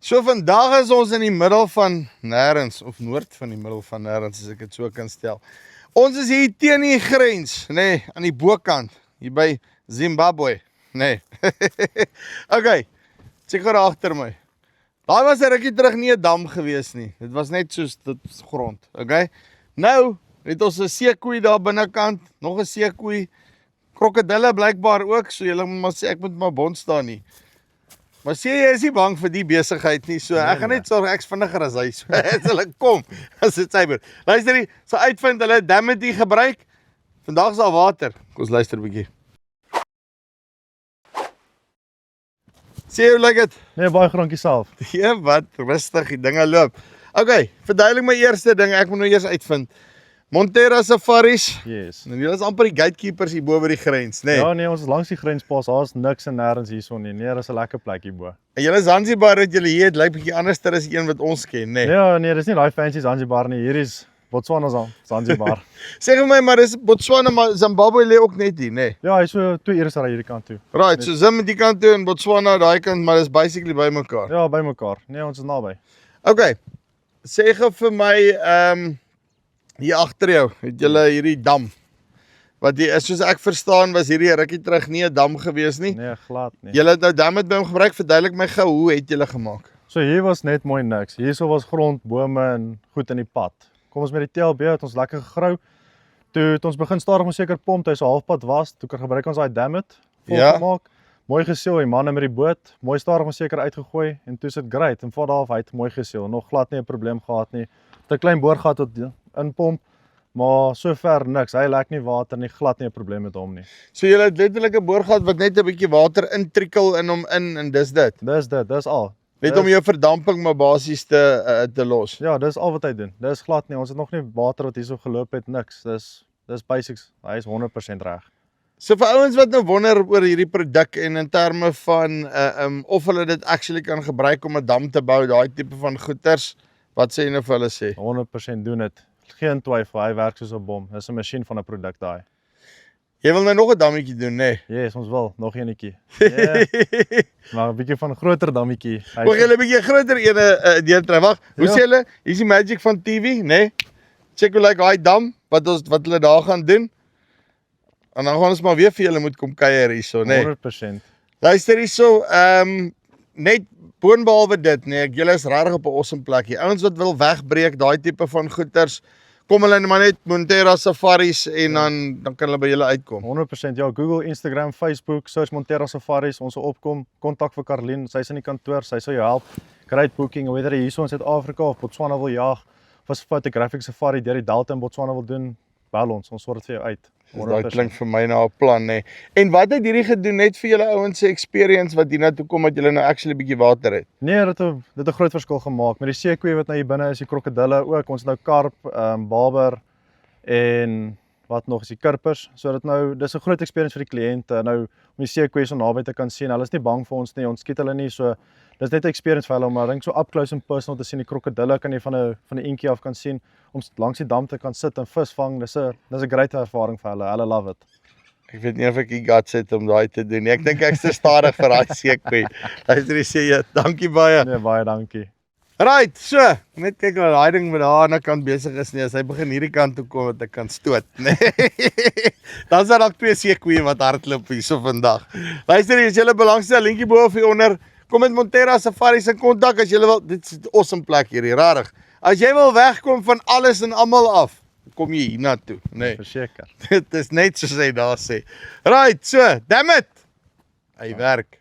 So vandag is ons in die middel van nêrens, of noord van die middel van nêrens, as ek dit so kan stel. Ons is hier teen die grens, nee, aan die bokant, hier by Zimbabwe, nee. Okay, check gou daar agter my. Daar was 'n rukkie terug nie 'n dam gewees nie. Dit was net soos dit grond, okay? Nou het ons 'n seekoei daar binnekant, nog 'n seekoei, krokodille blykbaar ook, so julle moet maar sê ek moet maar bond staan nie. Maar sê jy is nie bang vir die besigheid nie, so ek gaan net sorg ek's vinniger as hy, so as hulle kom, as dit sy beurt. Luister hier, so uitvind hulle Damity gebruik, vandag is daar water, kom ons luister 'n bietjie. Sê hoe lyk dit? Nee, baie gronkie self. Ja, wat rustig, die dinge loop. Okay, verduidelik my eerste ding, ek moet nou eers uitvind. Montera Safaris. Yes. En julle is amper die gatekeepers hier bo by die grens, né? Nee. Ja nee, ons is langs die grenspas, daar is niks en nêrens hierson nie. Nee, dis 'n lekker plek hier bo. En julle Zanzibar wat julle hier het, lyk bietjie anderster as die een wat ons ken, né? Nee. Ja, nee, dis nie daai fancy Zanzibar nie. Hier is Botswana Zanzibar. Sê vir my, maar dis Botswana, maar Zimbabwe lê ook net hier, né? Nee. Ja, hy's so 2 ure ry hierdie kant toe. Right, so Zim die kant toe en Botswana daai kant, maar dis basically by mekaar. Ja, by mekaar. Nee, ons is naby. Okay. Sê gou vir my, hier agter jou, het julle hierdie dam. Wat die is, soos ek verstaan, was hierdie 'n rukkie terug nie 'n dam gewees nie. Nee, glad nie. Julle het nou Damit by hom gebruik, verduidelik my gou, hoe het julle gemaak? So hier was net mooi niks. Hierso was grond, bome en goed in die pad. Kom ons met die TLB het ons lekker gegrou. Toe het ons begin stadig maar seker pomp, toe hy so halfpad was, toe gebruik ons daai Damit volgemaak. Ja. Mooi geseël, die manne met die boot, mooi stadig maar seker uitgegooi en toe sit great en van daar af uit mooi geseël. Nog glad nie 'n probleem gehad nie. 'n Klein boorgat tot inpomp, maar sover niks. Hy lek nie water nie, glad nie 'n probleem met hom nie. So julle het letterlik 'n boorgat wat net 'n bietjie water intrikkel in hom in en dis dit. Dis al. Net om jou verdamping maar basies te los. Ja, dis al wat hy doen. Dis glad nie. Ons het nog nie water wat hierso geloop het, niks. Dis basics. Hy is 100% reg. So vir ouens wat nou wonder oor hierdie produk en in terme van of hulle dit actually kan gebruik om 'n dam te bou, daai tipe van goeters, wat sê jy nou vir hulle sê? 100% doen dit. Geen twyfel, hy werk soos 'n bom. Dis 'n masjien van 'n produk daai. Jy wil nou nog 'n dammetjie doen, né? Nee? Yes, ons wil nog eenetjie. Yeah. Maar 'n bietjie van groter dammetjie. Wil jy 'n bietjie groter ene deurtrek? Wag, hoe sê hulle? Hier's die magic van TV, né? Nee? Check hoe lyk daai dam wat hulle daar gaan doen. En dan gaan ons maar weer vir julle moet kom kuier hierso, né? Nee? 100%. Luister hierso, net boonbehalwe dit, nee, julle is regtig op 'n awesome plek hier. Ouens wat wil wegbreek, daai tipe van goeters, kom hulle maar net Montera Safaris en dan kan hulle by julle uitkom. 100%, ja, Google, Instagram, Facebook, search Montera Safaris, ons sal opkom, kontak vir Karlien, sy's in die kantoor, sy sal jou help. Great booking, whether jy hierso in Suid-Afrika of Botswana wil jaag, of as 'n photographic safari deur die Delta in Botswana wil doen, bel ons sorg dit vir jou uit. Daai klink vir my na 'n plan, nê. Nee. En wat het hierdie gedoen net vir julle ouens se experience wat hiernatoe kom dat julle nou actually 'n bietjie water het? Nee, dit het 'n groot verskil gemaak. Met die seekoei wat nou hier binne is, die krokodille ook, ons nou karp, baber en wat nog is die kurpers. So dit nou dis 'n groot experience vir die kliënte nou om die seekoei so naby te kan sien. Hulle is nie bang vir ons nie. Ons skiet hulle nie, so dis net 'n experience vir hulle om dink so up close and personal te sien. Die krokodille kan jy van 'n eentjie af kan sien, om langs die dam te kan sit en vis vang. Dis 'n great ervaring vir hulle. Hulle love it. Ek weet nie of ek die guts het om daai te doen nie. Ek dink ek's te stadig vir daai seekoei. Luister, sê jy, dankie baie. Nee, baie dankie. Right, so, net kyk hoe daai ding met daar aan die kant besig is nie, as hy begin hierdie kant toe kom wat ek kan stoot, nê. Dan is daar dalk 2 seekoeie wat hardloop hierso vandag. Luister, as julle belangstel, linkie bo of hier onder, kom met Montera Safaris in kontak as julle wil. Dit is 'n awesome plek hier, rarig. As jy wil wegkom van alles en almal af, kom jy hiernatoe, nê. Nee. Verseker. Dit is net soos hy daar sê. Right, so, damn it. Hy werk.